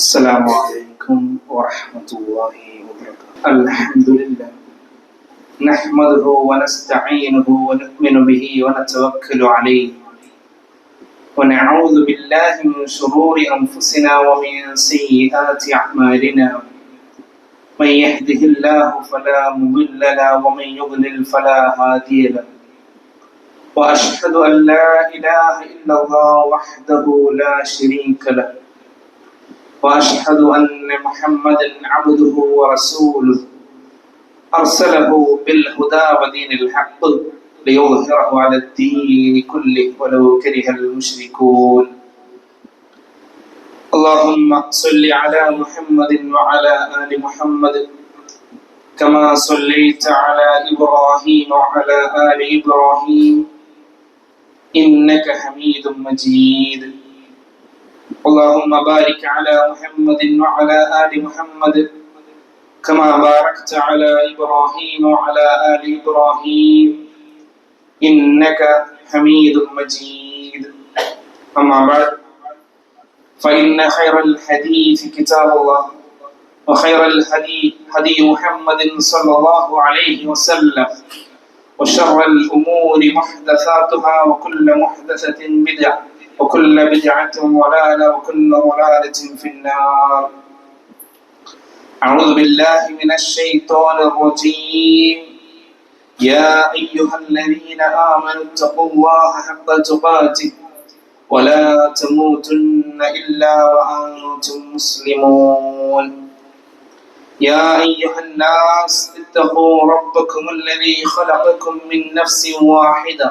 السلام عليكم ورحمة الله وبركاته. الحمد لله نحمده ونستعينه ونؤمن به ونتوكل عليه ونعوذ بالله من شرور أنفسنا ومن سيئات أعمالنا. من يهده الله فلا مضل له ومن يضلل فلا هادي له. وأشهد أن لا إله إلا الله وحده لا شريك له. وأشهد أن محمدا عبده ورسوله أرسله بالهدى ودين الحق ليظهره على الدين كله ولو كره المشركون. اللهم صل على محمد وعلى آل محمد كما صليت على إبراهيم وعلى آل إبراهيم إنك حميد مجيد. اللهم بارك على محمد وعلى آل محمد كما باركت على إبراهيم وعلى آل إبراهيم إنك حميد مجيد. أما بعد فإن خير الحديث كتاب الله وخير الهدي هدي محمد صلى الله عليه وسلم وشر الأمور محدثاتها وكل محدثة بدعة وكل بدعة ضلالة وكل ضلالة في النار. أعوذ بالله من الشيطان الرجيم. يا أيها الذين آمنوا اتقوا الله حق تقاته ولا تموتن إلا وأنتم مسلمون. يا أيها الناس اتقوا ربكم الذي خلقكم من نفس واحدة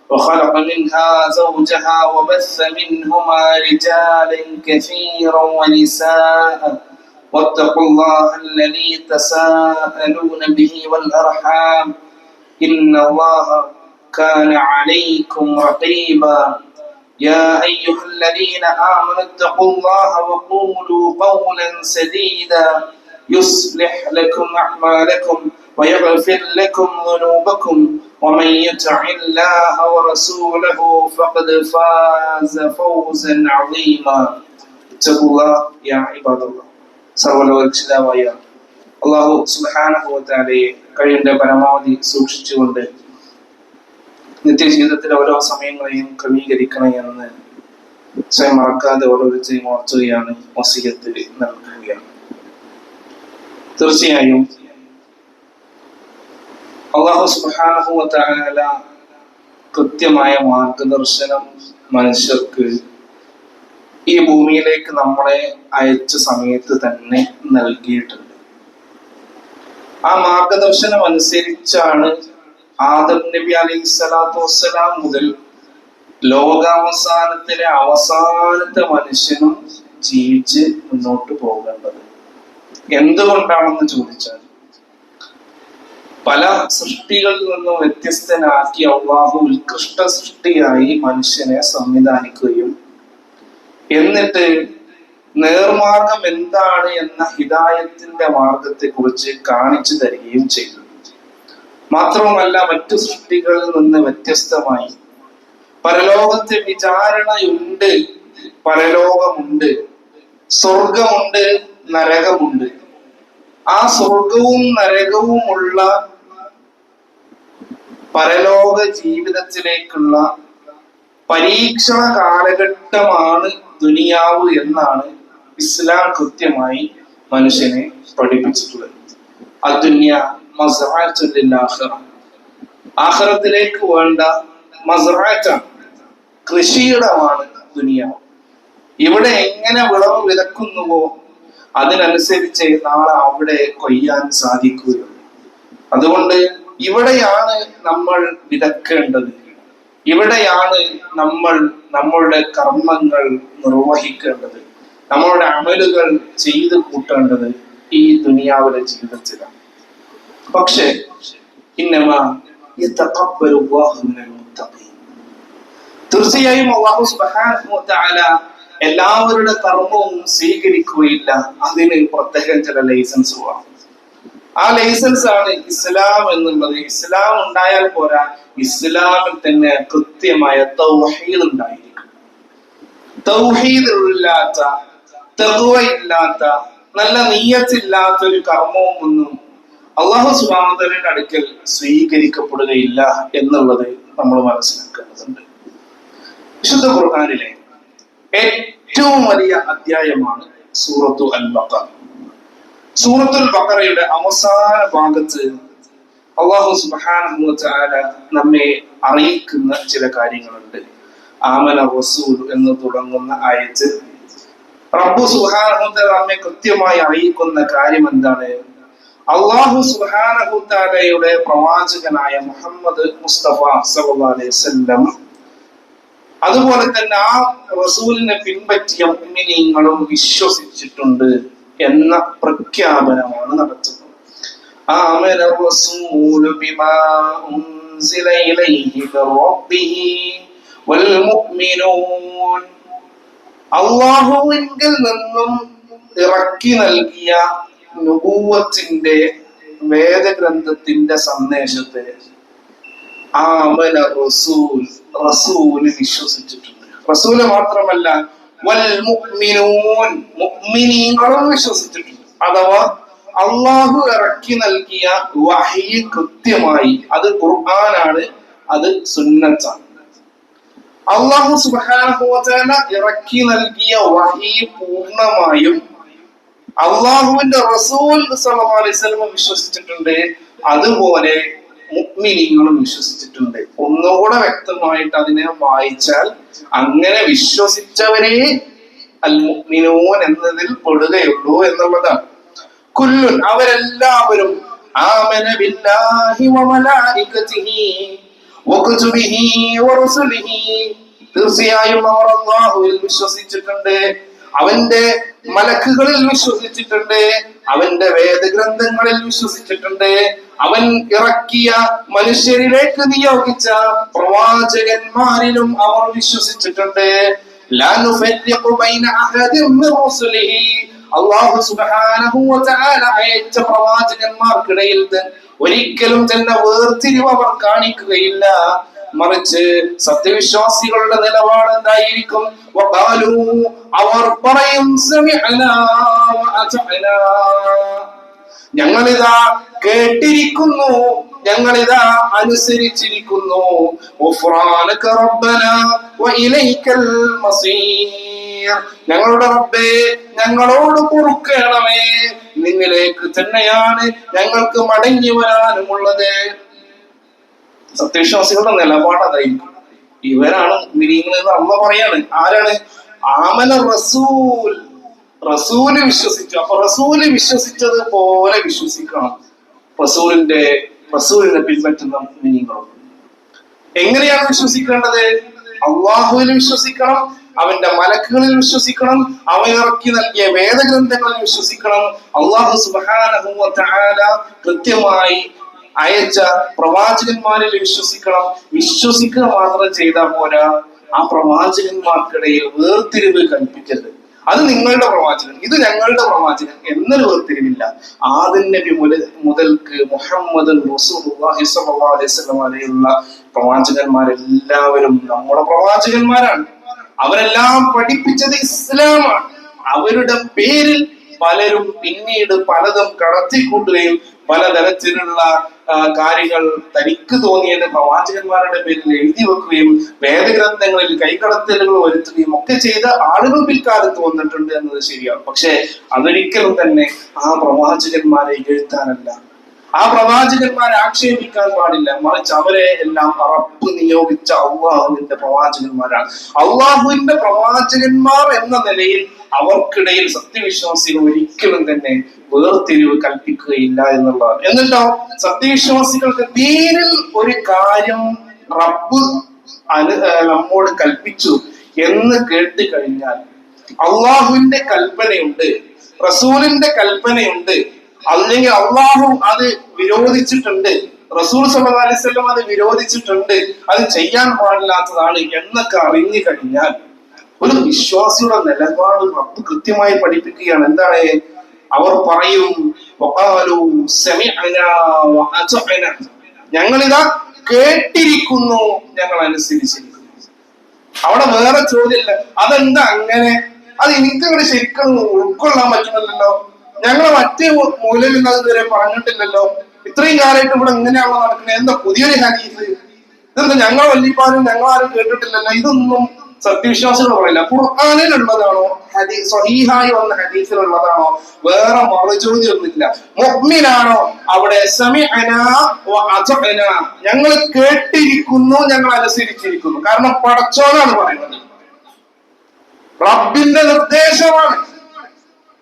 وخلق منها زوجها وبث منهما رجالا كثيرا ونساء واتقوا الله الذي تساءلون به والأرحام إن الله كان عليكم رقيبا. يا أيها الذين آمنوا اتقوا الله وقولوا قولا سديدا يصلح لكم أعمالكم ويغفر لكم ذنوبكم ومن يطع الله ورسوله فقد فاز فوزا عظيما. اتقوا الله يا عباد الله. സർവ്വലോകരക്ഷിതാവായ അല്ലാഹു സുബ്ഹാനഹു വ തആലയെ കഴിവിന്റെ പരമാവധി സൂക്ഷിച്ചുകൊണ്ട് നിത്യജീവിതത്തിലെ ഓരോ സമയങ്ങളെയും ക്രമീകരിക്കണേ എന്ന് സ്വയം മറക്കാതെ ഓരോരുത്തരെയും ഓർത്തുകയാണ്, വസിയത്ത് നൽകുകയാണ്. തീർച്ചയായും അല്ലാഹു സുബ്ഹാനഹു വ തആല കൃത്യമായ മാർഗദർശനം മനുഷ്യർക്ക് ഈ ഭൂമിയിലേക്ക് നമ്മളെ അയച്ച സമയത്ത് തന്നെ നൽകിയിട്ടുണ്ട്. ആ മാർഗദർശനം അനുസരിച്ചാണ് ആദം നബി അലൈഹിസ്സലാത്തു വസ്സലാം മുതൽ ലോകാവസാനത്തിലെ അവസാനത്തെ മനുഷ്യനും ജീവിച്ച് മുന്നോട്ട് പോകേണ്ടത്. എന്തുകൊണ്ടാണെന്ന് ചോദിച്ചാൽ, പല സൃഷ്ടികളിൽ നിന്നും വ്യത്യസ്തനാക്കി അല്ലാഹു ഉത്കൃഷ്ട സൃഷ്ടിയായി മനുഷ്യനെ സംവിധാനിക്കുകയും എന്നിട്ട് നേർമാർഗം എന്താണ് എന്ന ഹിദായത്തിന്റെ മാർഗത്തെ കുറിച്ച് കാണിച്ചു തരികയും ചെയ്തു. മാത്രവുമല്ല, മറ്റു സൃഷ്ടികളിൽ നിന്ന് വ്യത്യസ്തമായി പരലോകത്തെ വിചാരണയുണ്ട്, പരലോകമുണ്ട്, സ്വർഗമുണ്ട്, നരകമുണ്ട്. ആ സ്വർഗവും നരകവുമുള്ള പരലോക ജീവിതത്തിലേക്കുള്ള പരീക്ഷണ കാലഘട്ടമാണ് ദുനിയാവ് എന്നാണ് ഇസ്ലാം കൃത്യമായി മനുഷ്യനെ പഠിപ്പിച്ചിട്ടുള്ളത്. അദ്ദുനിയ മസ്റഅത്തുൽ ലിൽ ആഖിറ, ആഖിറത്തിലേക്ക് വേണ്ട മസ്റഅത്താണ്, കൃഷിയിടമാണ് ദുനിയാവ്. ഇവിടെ എങ്ങനെ വിളവ് വിതക്കുന്നുവോ അതിനനുസരിച്ച് നാളെ അവിടെ കൊയ്യാൻ സാധിക്കുകയുള്ളൂ. അതുകൊണ്ട് ഇവിടെയാണ് നമ്മൾ വിതക്കേണ്ടത്, ഇവിടെയാണ് നമ്മൾ നമ്മളുടെ കർമ്മങ്ങൾ നിർവഹിക്കേണ്ടത്, നമ്മളുടെ അമലുകൾ ചെയ്തു കൂട്ടേണ്ടത് ഈ ദുനിയാവിലെ ജീവിതത്തിലാണ്. പക്ഷേ തീർച്ചയായും അല്ലാഹു സുബ്ഹാനഹു വ തആല എല്ലാവരുടെ കർമ്മവും സ്വീകരിക്കുകയില്ല. അതിന് പ്രത്യേകം ചില ലൈസൻസ് വേണം. ആ ലൈസൻസ് ആണ് ഇസ്ലാം എന്നുള്ളത്. ഇസ്ലാം ഉണ്ടായാൽ പോരാ, ഇസ്ലാമിൽ തന്നെ കൃത്യമായ തൗഹീദ് ഉണ്ടായിരിക്കും. തൗഹീദ് ഇല്ലാത്ത തഖ്വയില്ലാത്ത, നല്ല നിയ്യത്തില്ലാത്ത ഒരു കർമ്മവും ഒന്നും അല്ലാഹു സുബ്ഹാനഹു വ തആലയുടെ അടുക്കൽ സ്വീകരിക്കപ്പെടുകയില്ല എന്നുള്ളത് നമ്മൾ മനസ്സിലാക്കേണ്ടതുണ്ട്. വിശുദ്ധ ഖുർആനിലെ ഏറ്റവും വലിയ അധ്യായമാണ് സൂറത്തു അൽ ബഖറ. സൂറത്തുൽ ബഖറയുടെ അവസാന ഭാഗത്ത് അല്ലാഹു സുബ്ഹാനഹു വ തആല നമ്മെ അറിയിക്കുന്ന ചില കാര്യങ്ങളുണ്ട്. ആമന റസൂൽ എന്ന് തുടങ്ങുന്ന ആയത്ത് റബ്ബ് സുബ്ഹാനഹു വ തആല നമ്മെ കൃത്യമായി അറിയിക്കുന്ന കാര്യം എന്താണ്? അല്ലാഹു സുബ്ഹാനഹു വ തആലയുടെ പ്രവാചകനായ മുഹമ്മദ് മുസ്തഫ സല്ലല്ലാഹു അലൈഹി വസല്ലം, അതുപോലെ തന്നെ ആ റസൂലിനെ പിൻപറ്റിയ മുഅ്മിനീങ്ങളും വിശ്വസിച്ചിട്ടുണ്ട് എന്ന പ്രഖ്യാപനമാണ് നടത്തുന്നത്. ആമന റസൂലു ബിമാ ഉൻസില ഇലൈഹി മിർ റബ്ബിഹി വൽ മുഅ്മിനൂൻ, അല്ലാഹുവിങ്കിൽ നിന്നും ഇറക്കി നൽകിയ നുബുവത്തിന്റെ വേദഗ്രന്ഥത്തിന്റെ സന്ദേശത്തെ ആമന റസൂൽ, റസൂല് വിശ്വസിച്ചിട്ടുണ്ട്. റസൂല് മാത്രമല്ല വൽ മുഅ്മിനൂൻ, മുഅ്മിനീങ്ങളും വിശ്വസിച്ചിട്ടുണ്ട്. അഥവാ അള്ളാഹു ഇറക്കി നൽകിയ വഹി കൃത്യമായി, അത് ഖുർആനാണ്, അത് സുന്നത്താണ്. അള്ളാഹു സുബ്ഹാനഹു വ തആല ഇറക്കി നൽകിയ വഹി പൂർണ്ണമായും അള്ളാഹുവിന്റെ റസൂൽ സല്ലല്ലാഹു അലൈഹി വസല്ലം വിശ്വസിച്ചിട്ടുണ്ട്. അതുപോലെ മുഅ്മിനീങ്ങളും വിശ്വസിച്ചിട്ടുണ്ട്. ഒന്നുകൂടെ വ്യക്തമായിട്ട് അതിനെ വായിച്ചാൽ അങ്ങനെ വിശ്വസിച്ചവരെ അൽ മുഅ്മിനൂൻ എന്നതിൽ പെടുകയുള്ളൂ എന്നുള്ളതാണ്. കുല്ലുൻ, അവരെല്ലാവരും ആമന ബില്ലാഹി വ മലായികതിഹി വ കുതുബിഹി വ റസുലിഹി, തീർച്ചയായും അവർ അല്ലാഹുവിൽ വിശ്വസിച്ചിട്ടുണ്ട്, അവന്റെ മലക്കുകളിൽ വിശ്വസിച്ചിട്ടുണ്ട്, അവന്റെ വേദഗ്രന്ഥങ്ങളിൽ വിശ്വസിച്ചിട്ടുണ്ട്, അവൻ ഇറക്കിയ മനുഷ്യരിലേക്ക് നിയോഗിച്ച പ്രവാചകന്മാരിലും അവർ വിശ്വസിച്ചിട്ടുണ്ട്. ലാ നുഫരിഖു ബൈന അഹദിൻ മിർ റസുലിഹി, അല്ലാഹു സുബ്ഹാനഹു വ തആല അയച്ച പ്രവാചകന്മാർക്കിടയിൽ ഒരിക്കലും തന്നെ വേർതിരിവ് അവർ കാണിക്കുകയില്ല. മറിച്ച് സത്യവിശ്വാസികളുടെ നിലപാട് എന്തായിരിക്കും? വഖാലൂ, അവർ പറയും സമിഅനാ വ അതഅനാ, ഞങ്ങളിതാ കേട്ടിരിക്കുന്നു, ഞങ്ങളിതാ അനുസരിച്ചിരിക്കുന്നു. ഗുഫ്രാനക റബ്ബനാ വ ഇലൈക്കൽ മസീർ, ഞങ്ങളുടെ റബ്ബേ ഞങ്ങളോട് പൊറുക്കണമേ, നിന്നിലേക്ക് തന്നെയാണ് ഞങ്ങൾക്ക് മടങ്ങി വരാനുമുള്ളത്. സത്യവിശ്വാസികളുടെ നിലപാട് അതായിരിക്കും. ഇവരാണ് മുഅ്മിനീങ്ങളെന്ന് അല്ലാഹു പറയാണ്. ആരാണ്? ആമന റസൂൽ, റസൂല് വിശ്വസിച്ചു. അപ്പൊ റസൂല് വിശ്വസിച്ചത് പോലെ വിശ്വസിക്കണം റസൂലിനെ പിൻപറ്റുന്ന മുഅ്മിനീങ്ങളും. എങ്ങനെയാണ് വിശ്വസിക്കേണ്ടത്? അള്ളാഹുവിൽ വിശ്വസിക്കണം, അവന്റെ മലക്കുകളിൽ വിശ്വസിക്കണം, അവൻ ഇറക്കി നൽകിയ വേദഗ്രന്ഥങ്ങളിൽ വിശ്വസിക്കണം, അല്ലാഹു സുബ്ഹാനഹു വ തആല കൃത്യമായി അയച്ച പ്രവാചകന്മാരിൽ വിശ്വസിക്കണം. വിശ്വസിക്കുക മാത്രം ചെയ്താൽ പോരാ, ആ പ്രവാചകന്മാർക്കിടയിൽ വേർതിരിവ് കൽപ്പിക്കരുത്. അത് നിങ്ങളുടെ പ്രവാചകൻ, ഇത് ഞങ്ങളുടെ പ്രവാചകൻ എന്നൊരു വേർതിരിവില്ല. ആദം നബി മുതൽക്ക് മുഹമ്മദ് റസൂലുള്ളാഹി സ്വല്ലല്ലാഹു അലൈഹി വസല്ലം വരെയുള്ള പ്രവാചകന്മാരെല്ലാവരും നമ്മുടെ പ്രവാചകന്മാരാണ്. അവരെല്ലാം പഠിപ്പിച്ചത് ഇസ്ലാമാണ്. അവരുടെ പേരിൽ പലരും പിന്നീട് പലതും കടത്തിക്കൂട്ടുകയും പലതരത്തിലുള്ള കാര്യങ്ങൾ തനിക്ക് തോന്നിയത് പ്രവാചകന്മാരുടെ പേരിൽ എഴുതി വെക്കുകയും വേദഗ്രന്ഥങ്ങളിൽ കൈകടത്തലുകൾ വരുത്തുകയും ഒക്കെ ചെയ്ത ആളുകൾ പിൽക്കാലത്ത് വന്നിട്ടുണ്ട് എന്നത് ശരിയാണ്. പക്ഷെ അതൊരിക്കലും തന്നെ ആ പ്രവാചകന്മാരെ എഴുത്താനല്ല, ആ പ്രവാചകന്മാരെ ആക്ഷേപിക്കാൻ പാടില്ല. മറിച്ച് അവരെ എല്ലാം റബ്ബ് നിയോഗിച്ച അള്ളാഹുവിന്റെ പ്രവാചകന്മാരാണ്. അള്ളാഹുവിന്റെ പ്രവാചകന്മാർ എന്ന നിലയിൽ അവർക്കിടയിൽ സത്യവിശ്വാസികൾ ഒരിക്കലും തന്നെ വേർതിരിവ് കൽപ്പിക്കുകയില്ല എന്നുള്ളതാണ്. എന്നിട്ടോ സത്യവിശ്വാസികൾക്ക് ദീനിൽ ഒരു കാര്യം റബ്ബ് നമ്മോട് കൽപ്പിച്ചു എന്ന് കേട്ട് കഴിഞ്ഞാൽ അള്ളാഹുവിന്റെ കൽപ്പനയുണ്ട്, റസൂലിന്റെ കൽപ്പനയുണ്ട്, അല്ലെങ്കിൽ അള്ളാഹു അത് വിരോധിച്ചിട്ടുണ്ട്, റസൂൽ സല്ലല്ലാഹു അലൈഹി വസല്ലം അത് വിരോധിച്ചിട്ടുണ്ട്, അത് ചെയ്യാൻ പാടില്ലാത്തതാണ് എന്നൊക്കെ അറിഞ്ഞു കഴിഞ്ഞാൽ ഒരു വിശ്വാസിയുടെ നിലപാട് റബ്ബ് കൃത്യമായി പഠിപ്പിക്കുകയാണ്. എന്താണ്? അവർ പറയും ഞങ്ങളിതാ കേട്ടിരിക്കുന്നു, ഞങ്ങൾ അനുസരിച്ചിരിക്കുന്നു. അവിടെ വേറെ ചോദ്യമില്ല. അതെന്താ അങ്ങനെ? അത് എനിക്കങ്ങനെ ശരിക്കും ഉൾക്കൊള്ളാൻ പറ്റുന്നില്ലല്ലോ. ഞങ്ങളെ മറ്റേ മൂലയിൽ അത് ഇതുവരെ പറഞ്ഞിട്ടില്ലല്ലോ. ഇത്രയും കാലമായിട്ട് ഇവിടെ എങ്ങനെയാണോ നടക്കുന്നത്? എന്താ പുതിയൊരു ഹദീസ്? ഇതെന്താ ഞങ്ങൾ വല്യപ്പാരും ഞങ്ങളാരും കേട്ടിട്ടില്ലല്ലോ? ഇതൊന്നും സത്യവിശ്വാസികൾ പറയില്ല. ഖുർആനിലുള്ളതാണോ, സ്വഹീഹായി വന്ന ഹദീസിലുള്ളതാണോ? വേറെ മറുചോദ്യം ഒന്നുമില്ല. മുഅ്മിനാണോ? അവിടെ സമിഅനാ വ അതഅനാ, ഞങ്ങൾ കേട്ടിരിക്കുന്നു, ഞങ്ങൾ അനുസരിച്ചിരിക്കുന്നു. കാരണം പടച്ചോനാണ് പറയുന്നത്, റബ്ബിന്റെ നിർദ്ദേശമാണ്.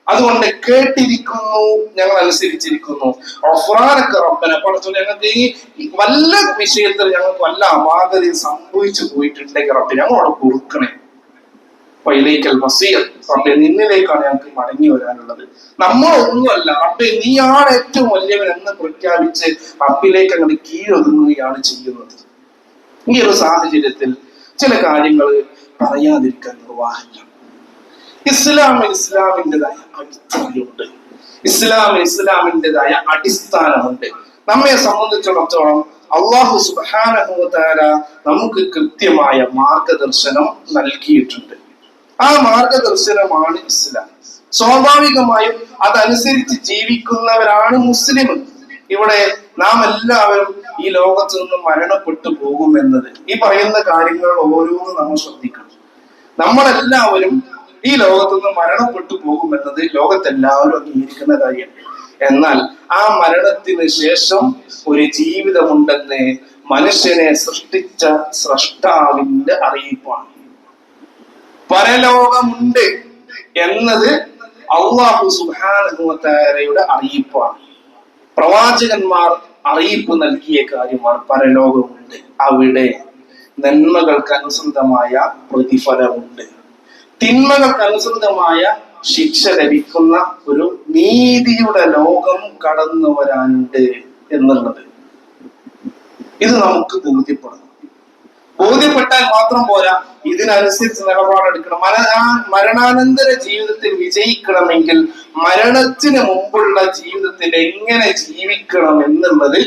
അതുകൊണ്ട് കേട്ടിരിക്കുന്നു, ഞങ്ങൾ അനുസരിച്ചിരിക്കുന്നു. ഒഫ്രാനൊക്കെ റബ്ബന, പടച്ചോ ഞങ്ങൾക്ക് ഈ വല്ല വിഷയത്തിൽ ഞങ്ങൾക്ക് വല്ല അപാകതയും സംഭവിച്ചു പോയിട്ടുണ്ടെങ്കിൽ റബ്ബ് ഞങ്ങളോട് പൊറുക്കണേ. പൈലേക്കൽ മസീർ, റബ്ബെ നിന്നിലേക്കാണ് ഞങ്ങൾക്ക് മടങ്ങി വരാനുള്ളത്. നമ്മളൊന്നുമല്ല റബ്ബെ, നീയാണ് ഏറ്റവും വലിയവൻ എന്ന് പ്രഖ്യാപിച്ച് റബ്ബിലേക്ക് അങ്ങോട്ട് കീഴൊതുങ്ങുകയാണ് ചെയ്യുന്നത്. ഈ ഒരു സാഹചര്യത്തിൽ ചില കാര്യങ്ങൾ പറയാതിരിക്കാൻ നിർവാഹമില്ല. ഇസ്ലാമിൻ്റെതായ അടിത്തറയുണ്ട്, ഇസ്ലാമിൻ്റെതായ അടിസ്ഥാനമുണ്ട്. നമ്മെ സംബന്ധിച്ചിടത്തോളം അല്ലാഹു സുബ്ഹാനഹു വ തആല നമുക്ക് കൃത്യമായ മാർഗദർശനം നൽകിയിട്ടുണ്ട്. ആ മാർഗദർശനമാണ് ഇസ്ലാം. സ്വാഭാവികമായും അതനുസരിച്ച് ജീവിക്കുന്നവരാണ് മുസ്ലിം. ഇവിടെ നാം എല്ലാവരും ഈ ലോകത്ത് നിന്ന് മരണപ്പെട്ടു പോകുമെന്നത്, ഈ പറയുന്ന കാര്യങ്ങൾ ഓരോന്നും നമ്മൾ ശ്രദ്ധിക്കണം. നമ്മളെല്ലാവരും ഈ ലോകത്തു നിന്ന് മരണപ്പെട്ടു പോകുമെന്നത് ലോകത്തെല്ലാവരും അംഗീകരിക്കുന്ന കാര്യമാണ്. എന്നാൽ ആ മരണത്തിന് ശേഷം ഒരു ജീവിതമുണ്ടെന്ന് മനുഷ്യനെ സൃഷ്ടിച്ച സ്രഷ്ടാവിന്റെ അറിയിപ്പാണ്. പരലോകമുണ്ട് എന്നത് അല്ലാഹു സുബ്ഹാനഹു വ തആലയുടെ അറിയിപ്പാണ്. പ്രവാചകന്മാർ അറിയിപ്പ് നൽകിയ കാര്യമാണ്. പരലോകമുണ്ട്, അവിടെ നന്മകൾക്ക് അനുസൃതമായ പ്രതിഫലമുണ്ട്, തിന്മകൾക്ക് അനുസൃതമായ ശിക്ഷ ലഭിക്കുന്ന ഒരു നീതിയുടെ ലോകം കടന്നു വരാനുണ്ട് എന്നുള്ളത് ഇത് നമുക്ക് ബോധ്യപ്പെടണം. ബോധ്യപ്പെട്ടാൽ മാത്രം പോരാ, ഇതിനനുസരിച്ച് നിലപാടെടുക്കണം. മരണാനന്തര ജീവിതത്തിൽ വിജയിക്കണമെങ്കിൽ മരണത്തിന് മുമ്പുള്ള ജീവിതത്തിൽ എങ്ങനെ ജീവിക്കണം എന്നുള്ളത്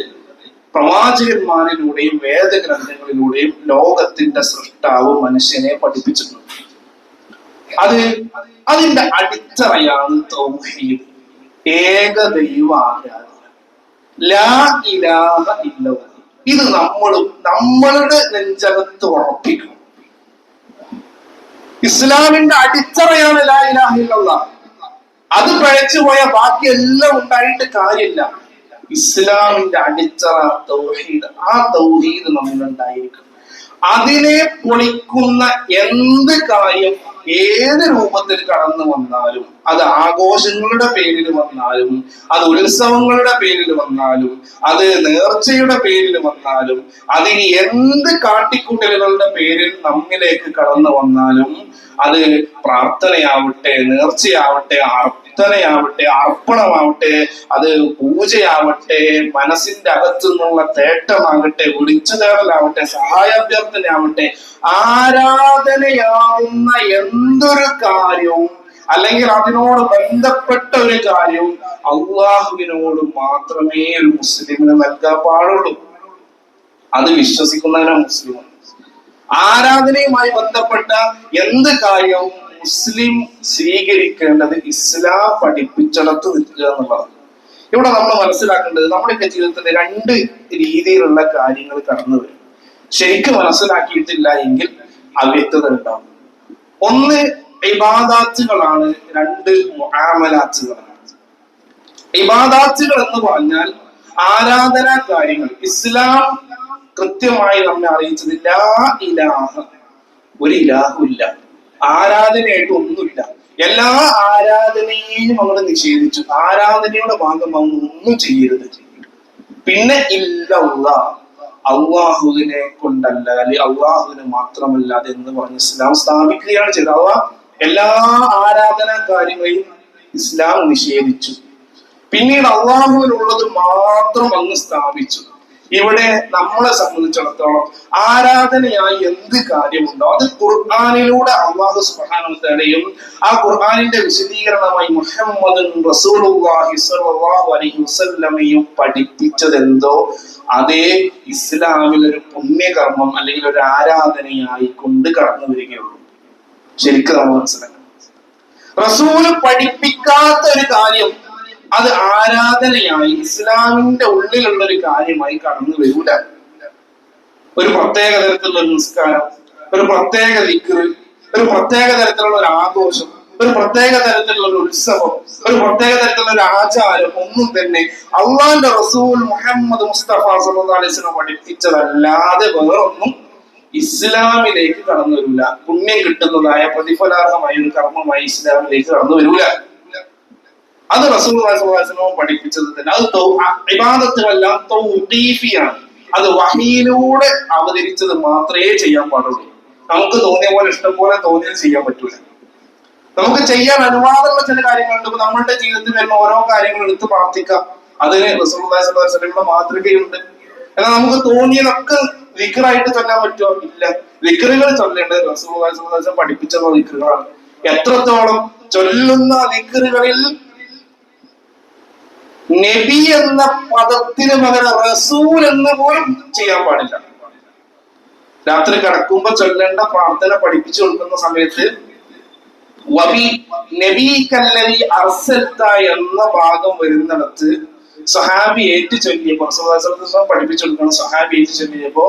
പ്രവാചകന്മാരിലൂടെയും വേദഗ്രന്ഥങ്ങളിലൂടെയും ലോകത്തിന്റെ സൃഷ്ടാവ് മനുഷ്യനെ പഠിപ്പിച്ചിട്ടുണ്ട്. അതിന്റെ അടിത്തറയാണ് തൗഹീദ്, ഏകദൈവ ആരാധന, ലാ ഇലാഹ ഇല്ലല്ലാഹ്. ഇത് നമ്മളുടെ നെഞ്ചകത്ത് ഉറപ്പിക്കണം. ഇസ്ലാമിന്റെ അടിത്തറയാണ് ലാ ഇലാഹ ഇല്ലല്ലാഹ്. അത് പഴച്ചു പോയ ബാക്കി എല്ലാം ഉണ്ടായിട്ട് കാര്യമില്ല. ഇസ്ലാമിന്റെ അടിത്തറ തൗഹീദ്. ആ തൗഹീദ് നമ്മളുണ്ടായിരിക്കും. അതിനെ പൊളിക്കുന്ന എന്ത് കാര്യം ഏത് രൂപത്തിൽ കടന്നു വന്നാലും, അത് ആഘോഷങ്ങളുടെ പേരിൽ വന്നാലും, അത് ഉത്സവങ്ങളുടെ പേരിൽ വന്നാലും, അത് നേർച്ചയുടെ പേരിൽ വന്നാലും, അതിന് എന്ത് കാട്ടിക്കൂട്ടലുകളുടെ പേരിൽ നമ്മിലേക്ക് കടന്നു വന്നാലും, അത് പ്രാർത്ഥനയാവട്ടെ, നേർച്ചയാവട്ടെ, അർപ്പണയാവട്ടെ, അർപ്പണമാവട്ടെ, അത് പൂജയാവട്ടെ, മനസ്സിന്റെ അകത്തു നിന്നുള്ള തേട്ടമാകട്ടെ, വിളിച്ചു തേടലാവട്ടെ, സഹായാഭ്യർത്ഥനയാവട്ടെ, ആരാധനയാവുന്ന എന്തൊരു കാര്യവും അല്ലെങ്കിൽ അതിനോട് ബന്ധപ്പെട്ട ഒരു കാര്യവും അള്ളാഹുവിനോട് മാത്രമേ ഒരു മുസ്ലിമിന് നൽകാൻ പാടുള്ളൂ. അത് വിശ്വസിക്കുന്നവനാണ് മുസ്ലിം. ആരാധനയുമായി ബന്ധപ്പെട്ട എന്ത് കാര്യവും മുസ്ലിം സ്വീകരിക്കേണ്ടത് ഇസ്ലാം പഠിപ്പിച്ചിടത്ത് നിൽക്കുക എന്നുള്ളതാണ്. ഇവിടെ നമ്മൾ മനസ്സിലാക്കേണ്ടത്, നമ്മുടെയൊക്കെ ജീവിതത്തിൽ രണ്ട് രീതിയിലുള്ള കാര്യങ്ങൾ കടന്നു വരും. ശരിക്കും മനസ്സിലാക്കിയിട്ടില്ല എങ്കിൽ അവ്യക്തത ഉണ്ടാവും. ഒന്ന് ഇബാദാത്തുകളാണ്, രണ്ട് മുആമലാത്തുകളാണ്. ഇബാദാത്തുകൾ എന്ന് പറഞ്ഞാൽ ആരാധനാ കാര്യങ്ങൾ. ഇസ്ലാം കൃത്യമായി നമ്മെ അറിയിച്ചത് ലാ ഇലാഹ, ഒരു ഇലാഹുമില്ല, ആരാധനയായിട്ട് ഒന്നുമില്ല. എല്ലാ ആരാധനയെയും നമ്മൾ നിഷേധിച്ചു. ആരാധനയുടെ ഭാഗമാകുന്ന ഒന്നും ചെയ്യരുത്. പിന്നെ ഇല്ലല്ലാഹ്, അള്ളാഹുവിനെ കൊണ്ടല്ല, അല്ലെങ്കിൽ അള്ളാഹുവിന് മാത്രമല്ലാതെ എന്ന് പറഞ്ഞ് ഇസ്ലാം സ്ഥാപിക്കുകയാണ് ചെയ്തത്. അള്ളാഹ് എല്ലാ ആരാധനാ കാര്യങ്ങളെയും ഇസ്ലാം നിഷേധിച്ചു. പിന്നീട് അള്ളാഹുവിനുള്ളത് മാത്രം അങ്ങ് സ്ഥാപിച്ചു. ഇവിടെ നമ്മളെ സംബന്ധിച്ചിടത്തോളം ആരാധനയായി എന്ത് കാര്യമുണ്ടോ അത് ഖുർആനിലൂടെ അല്ലാഹു സുബ്ഹാനഹു വ തആലയും ആ ഖുർആനിന്റെ വിശദീകരണമായി മുഹമ്മദുൻ റസൂലുള്ളാഹി സ്വല്ലല്ലാഹു അലൈഹി വസല്ലമയും പഠിപ്പിച്ചതെന്തോ അതേ ഇസ്ലാമിൽ ഒരു പുണ്യകർമ്മം അല്ലെങ്കിൽ ഒരു ആരാധനയായി കൊണ്ട് കടന്നു വരികയുള്ളൂ. ശരിക്കും നമ്മൾ മനസ്സിലാക്കണം. റസൂല് പഠിപ്പിക്കാത്ത ഒരു കാര്യം അത് ആരാധനയായി ഇസ്ലാമിന്റെ ഉള്ളിലുള്ള ഒരു കാര്യമായി കടന്നു വരൂല. ഒരു പ്രത്യേക തരത്തിലുള്ള ഒരു നിസ്കാരം, ഒരു പ്രത്യേക ദിക്ർ, ഒരു പ്രത്യേക തരത്തിലുള്ള ഒരു ആഘോഷം, ഒരു പ്രത്യേക തരത്തിലുള്ള ഒരു ഉത്സവം, ഒരു പ്രത്യേക തരത്തിലുള്ള ഒരു ആചാരം ഒന്നും തന്നെ അള്ളാന്റെ റസൂൽ മുഹമ്മദ് മുസ്തഫ സല്ലല്ലാഹു അലൈഹി വസല്ലം പഠിപ്പിച്ചതല്ലാതെ വേറൊന്നും ഇസ്ലാമിലേക്ക് കടന്നു വരില്ല. പുണ്യം കിട്ടുന്നതായ പ്രതിഫലാർഹമായ ഒരു കർമ്മമായി ഇസ്ലാമിലേക്ക് കടന്നു വരില്ല. അത് റസൂലുള്ളാഹി സ്വല്ലല്ലാഹു അലൈഹി വസല്ലം പഠിപ്പിച്ചത് തന്നെ. അത് ഇബാദത്തുകളെല്ലാം തൗഖീഫിയാണ്. അത് വഹയിലൂടെ അവതരിച്ചത് മാത്രമേ ചെയ്യാൻ പാടുള്ളൂ. നമുക്ക് തോന്നിയ പോലെ ഇഷ്ടം പോലെ തോന്നിയത് ചെയ്യാൻ പറ്റൂല. നമുക്ക് ചെയ്യാൻ അനുവാദമുള്ള ചില കാര്യങ്ങളുണ്ട്. ഇപ്പൊ നമ്മളുടെ ജീവിതത്തിൽ വരുന്ന ഓരോ കാര്യങ്ങൾ എടുത്ത് പ്രാർത്ഥിക്കാം. അതിന് റസൂലുള്ളാഹി സ്വല്ലല്ലാഹു അലൈഹി വസല്ലമയുടെ മാതൃകയുണ്ട്. എന്നാൽ നമുക്ക് തോന്നിയതൊക്കെ ദിക്റായിട്ട് ചൊല്ലാൻ പറ്റുമോ? ഇല്ല. ദിക്റുകൾ ചൊല്ലേണ്ടത് റസൂലുള്ളാഹി സ്വല്ലല്ലാഹു അലൈഹി വസല്ലം പഠിപ്പിച്ച ദിക്റുകളാണ്. എത്രത്തോളം ചൊല്ലുന്ന ദിക്റുകളിൽ നബി എന്ന പദത്തിന് പകരം റസൂൽ എന്ന് പോലും ചെയ്യാൻ പാടില്ല. രാത്രി കിടക്കുമ്പോ ചൊല്ലേണ്ട പ്രാർത്ഥന പഠിപ്പിച്ചു കൊടുക്കുന്ന സമയത്ത് എന്ന ഭാഗം വരുന്നിടത്ത് സഹാബി ഏറ്റു ചൊല്ലിയപ്പോ പഠിപ്പിച്ചു കൊടുക്കണം. സഹാബി ഏറ്റു ചൊല്ലിയപ്പോ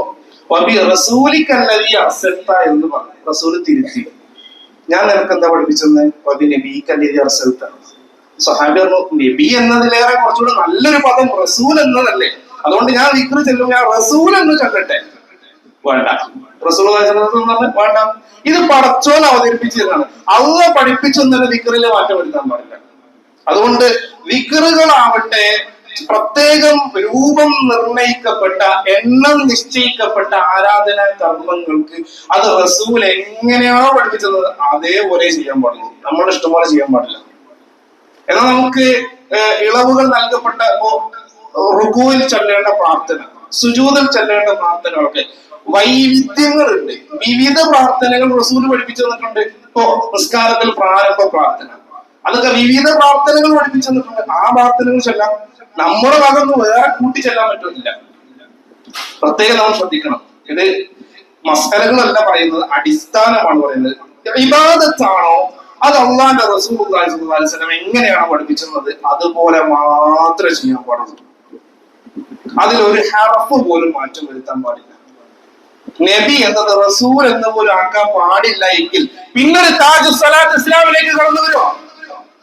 വബി റസൂലിക്കല്ലദീ അർസൽത എന്ന് പറഞ്ഞു. റസൂല് തിരുത്തി, ഞാൻ നിനക്ക് എന്താ പഠിപ്പിച്ചെന്ന്? വബി നബീക്കല്ലദീ അർസൽത. സഹാബി പറഞ്ഞു, നബി എന്നതിലേറെ കുറച്ചുകൂടെ നല്ലൊരു പദം റസൂൽ എന്നതല്ലേ, അതുകൊണ്ട് ഞാൻ ദിക്ർ ചെല്ലുമ്പോൾ ഞാൻ റസൂൽ എന്ന് ചൊല്ലട്ടെ. വേണ്ട, റസൂൽ വേണ്ട. ഇത് പടച്ചോൻ അവതരിപ്പിച്ചതാണ്. അള്ളാഹ് പഠിപ്പിച്ചെന്നൊരു ദിക്റിലെ മാറ്റം വരുത്താൻ പാടില്ല. അതുകൊണ്ട് ദിക്റുകളാവട്ടെ പ്രത്യേകം രൂപം നിർണയിക്കപ്പെട്ട എണ്ണം നിശ്ചയിക്കപ്പെട്ട ആരാധനാ കർമ്മങ്ങൾക്ക് അത് റസൂൽ എങ്ങനെയാണോ പഠിപ്പിച്ചത് അതേപോലെ ചെയ്യാൻ പാടുള്ളൂ. നമ്മുടെ ഇഷ്ടംപോലെ ചെയ്യാൻ പാടില്ല. എന്നാൽ നമുക്ക് ഇളവുകൾ നൽകപ്പെട്ട റുകൂവിൽ ചൊല്ലേണ്ട പ്രാർത്ഥന, സുജൂദിൽ ചൊല്ലേണ്ട പ്രാർത്ഥനകളൊക്കെ വൈവിധ്യങ്ങളുണ്ട്. വിവിധ പ്രാർത്ഥനകൾ റസൂൽ പഠിപ്പിച്ചു തന്നിട്ടുണ്ട്. ഇപ്പോ നിസ്കാരത്തിൽ പ്രാരംഭ പ്രാർത്ഥന, അതൊക്കെ വിവിധ പ്രാർത്ഥനകൾ പഠിപ്പിച്ചു തന്നിട്ടുണ്ട്. ആ പ്രാർത്ഥനകൾ ചൊല്ലാം. നമ്മുടെ ഭാഗത്ത് വേറെ കൂട്ടി ചെല്ലാൻ പറ്റുന്നില്ല. പ്രത്യേകം നമ്മൾ ശ്രദ്ധിക്കണം. ഇത് മസലകളല്ല പറയുന്നത്, അടിസ്ഥാനമാണ് പറയുന്നത്. ഇബാദത്താണോ അത് അള്ളാന്റെ റസൂലുള്ളാഹി സ്വല്ലല്ലാഹു അലൈഹി വസല്ലം എങ്ങനെയാണ് പഠിപ്പിച്ചത് അതുപോലെ മാത്രമേ ചെയ്യാൻ പാടുള്ളൂ. അതിലൊരു ഹർഫ് പോലും മാറ്റം വരുത്താൻ പാടില്ല. നബി എന്നത് റസൂൽ എന്ന് പോലും ആക്കാൻ പാടില്ല എങ്കിൽ പിന്നൊരു താജു സ്വലാത്ത് ഇസ്ലാമിലേക്ക് കടന്നു വരുമോ?